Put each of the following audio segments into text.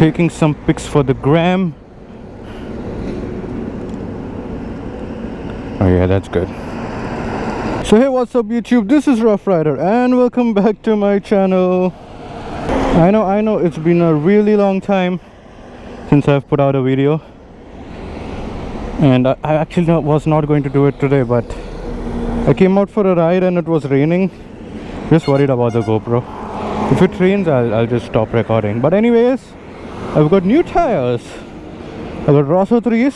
taking some pics for the gram. Oh yeah, that's good. So hey, what's up YouTube, this is Rough Rider and welcome back to my channel. I know it's been a really long time since I've put out a video, and I actually was not going to do it today, but I came out for a ride and it was raining. Just worried about the GoPro. If it rains, I'll just stop recording. But anyways, I've got new tires. I've got Rosso 3s,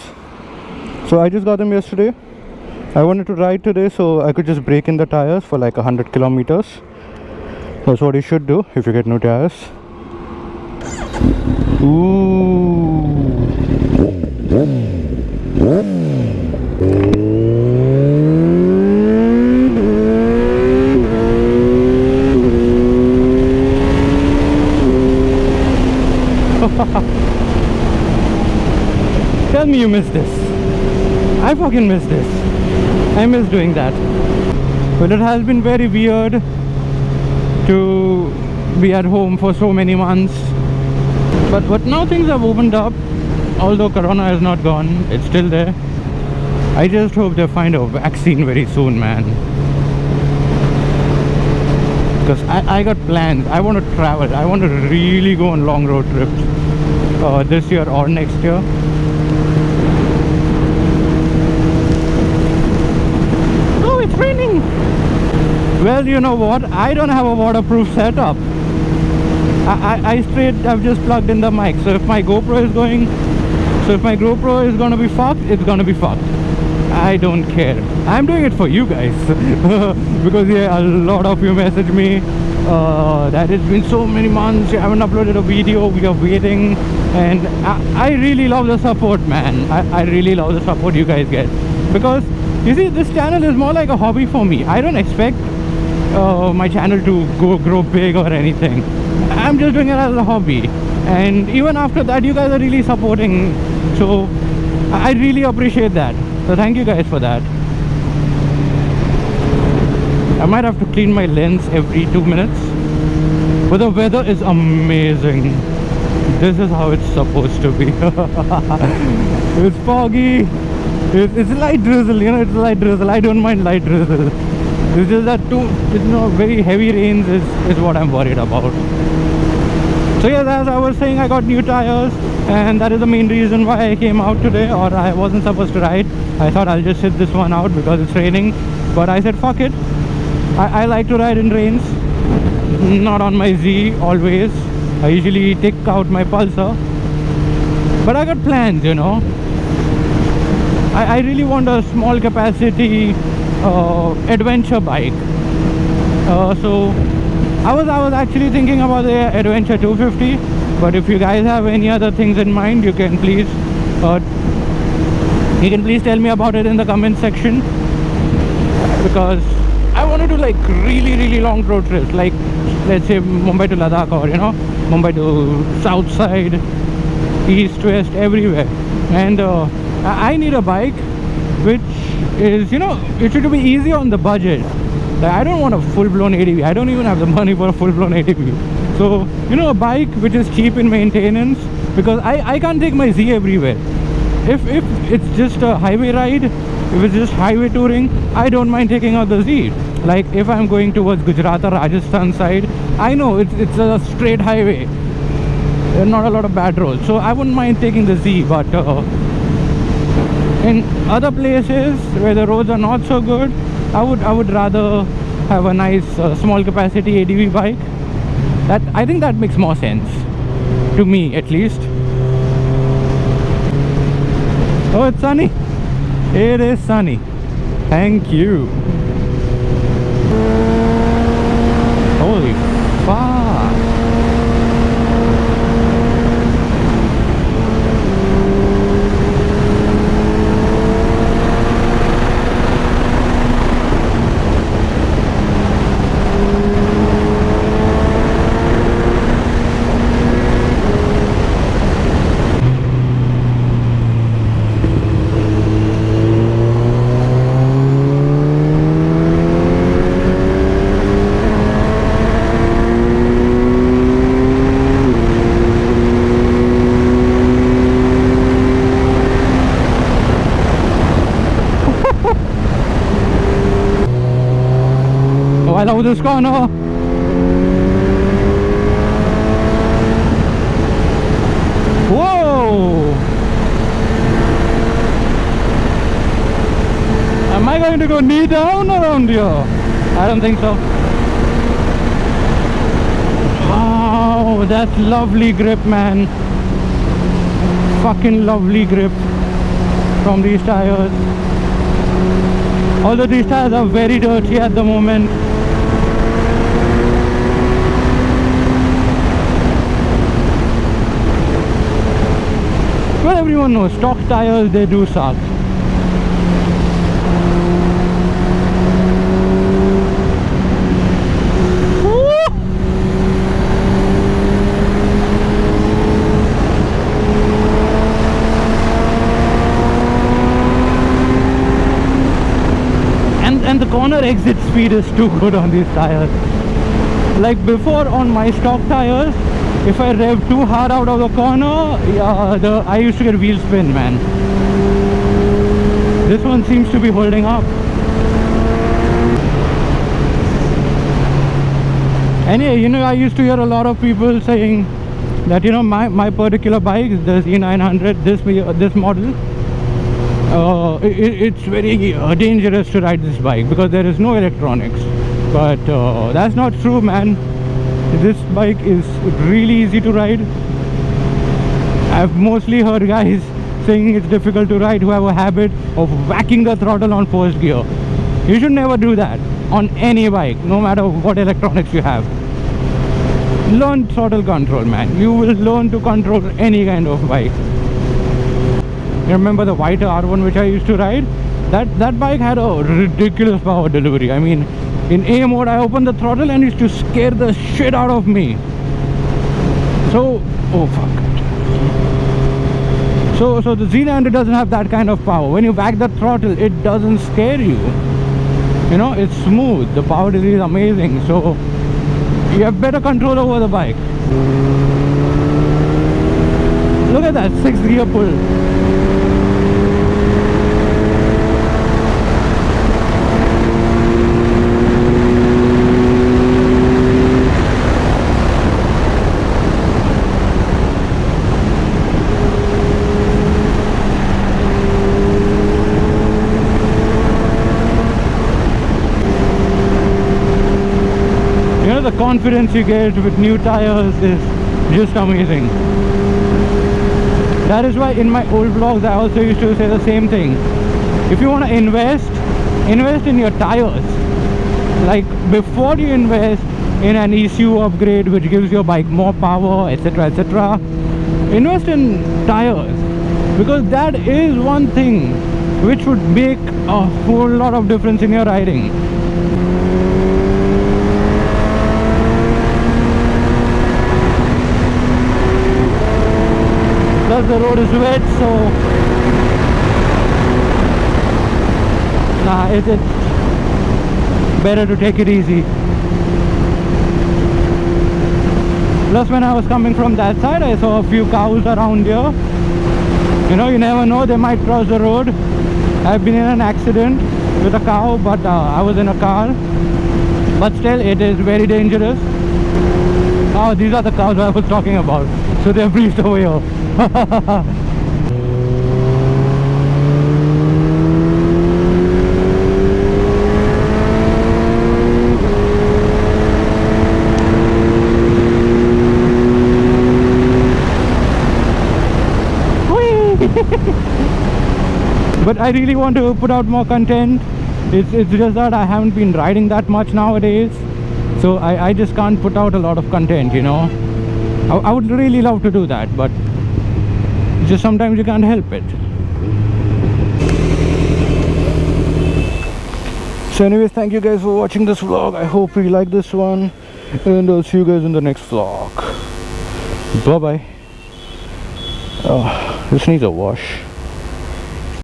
so I just got them yesterday. I wanted to ride today so I could just break in the tires for like 100 kilometers. That's what you should do if you get new tires. Ooh. Tell me you miss this. I fucking miss this. I miss doing that. But it has been very weird to be at home for so many months. But now things have opened up. Although Corona has not gone, it's still there. I just hope they find a vaccine very soon, man. Because I got plans. I want to travel. I want to really go on long road trips this year or next year. Oh, it's raining. Well, you know what? I don't have a waterproof setup. I've just plugged in the mic. So if my GoPro is going to be fucked, it's gonna be fucked. I don't care. I'm doing it for you guys. Because yeah, a lot of you message me that it's been so many months, you haven't uploaded a video, we are waiting. And I really love the support, man. I really love the support you guys get. Because you see, this channel is more like a hobby for me. I don't expect my channel to grow big or anything. I'm just doing it as a hobby. And even after that, you guys are really supporting. So I really appreciate that. So thank you guys for that. I might have to clean my lens every 2 minutes. But the weather is amazing. This is how it's supposed to be. It's foggy. It's light drizzle, you know, it's light drizzle. I don't mind light drizzle. It's just that very heavy rains is what I'm worried about. So yes, as I was saying, I got new tires, and that is the main reason why I came out today, or I wasn't supposed to ride. I thought I'll just sit this one out because it's raining, but I said fuck it. I like to ride in rains, not on my Z always. I usually take out my Pulsar, but I got plans, you know. I really want a small capacity adventure bike. So I was actually thinking about the Adventure 250, but if you guys have any other things in mind, you can please tell me about it in the comment section, because I want to do like really long road trips, like let's say Mumbai to Ladakh, or you know, Mumbai to south side, east, west, everywhere. And I need a bike which is, you know, it should be easy on the budget. Like, I don't want a full-blown ADV. I don't even have the money for a full-blown ADV. So, you know, a bike which is cheap in maintenance, because I can't take my Z everywhere. If it's just a highway ride, if it's just highway touring, I don't mind taking out the Z. Like if I'm going towards Gujarat or Rajasthan side, I know it's a straight highway. There are not a lot of bad roads, so I wouldn't mind taking the Z. But in other places where the roads are not so good, I would rather have a nice small capacity ADV bike. I think that makes more sense to me, at least. Oh, it's sunny. It is sunny. Thank you. Holy fuck. over this corner. Whoa! Am I going to go knee down around here? I don't think so. Wow, that's lovely grip, man. Fucking lovely grip from these tires. Although these tires are very dirty at the moment. Well, everyone knows stock tires, they do suck. And the corner exit speed is too good on these tires. Like before on my stock tires, if I rev too hard out of the corner, I used to get wheel spin, man. This one seems to be holding up. Anyway, you know, I used to hear a lot of people saying that, you know, my particular bike, the Z900, this model, it's very dangerous to ride this bike because there is no electronics. But that's not true, man. This bike is really easy to ride. I've mostly heard guys saying it's difficult to ride who have a habit of whacking the throttle on first gear. You should never do that on any bike, no matter what electronics you have. Learn throttle control, man. You will learn to control any kind of bike. You remember the white R1 which I used to ride? That bike had a ridiculous power delivery. I mean, in A mode I opened the throttle and it used to scare the shit out of me. So, oh fuck. So the Z900 doesn't have that kind of power. When you whack the throttle, it doesn't scare you. You know, it's smooth. The power delivery is amazing. So you have better control over the bike. Look at that 6th gear pull. The confidence you get with new tires is just amazing. That is why in my old vlogs I also used to say the same thing. If you want to invest in your tires. Like before you invest in an ECU upgrade which gives your bike more power, etc, etc, invest in tires, because that is one thing which would make a whole lot of difference in your riding. Plus the road is wet, so nah, it's better to take it easy. Plus when I was coming from that side, I saw a few cows around here. You know, you never know, they might cross the road. I've been in an accident with a cow, but I was in a car. But still, it is very dangerous. Oh, these are the cows I was talking about. So they've reached over here. But I really want to put out more content. It's just that I haven't been riding that much nowadays, so I just can't put out a lot of content, you know. I would really love to do that, but just sometimes you can't help it. So anyways, thank you guys for watching this vlog. I hope you like this one, and I'll see you guys in the next vlog. Bye bye. Oh, this needs a wash.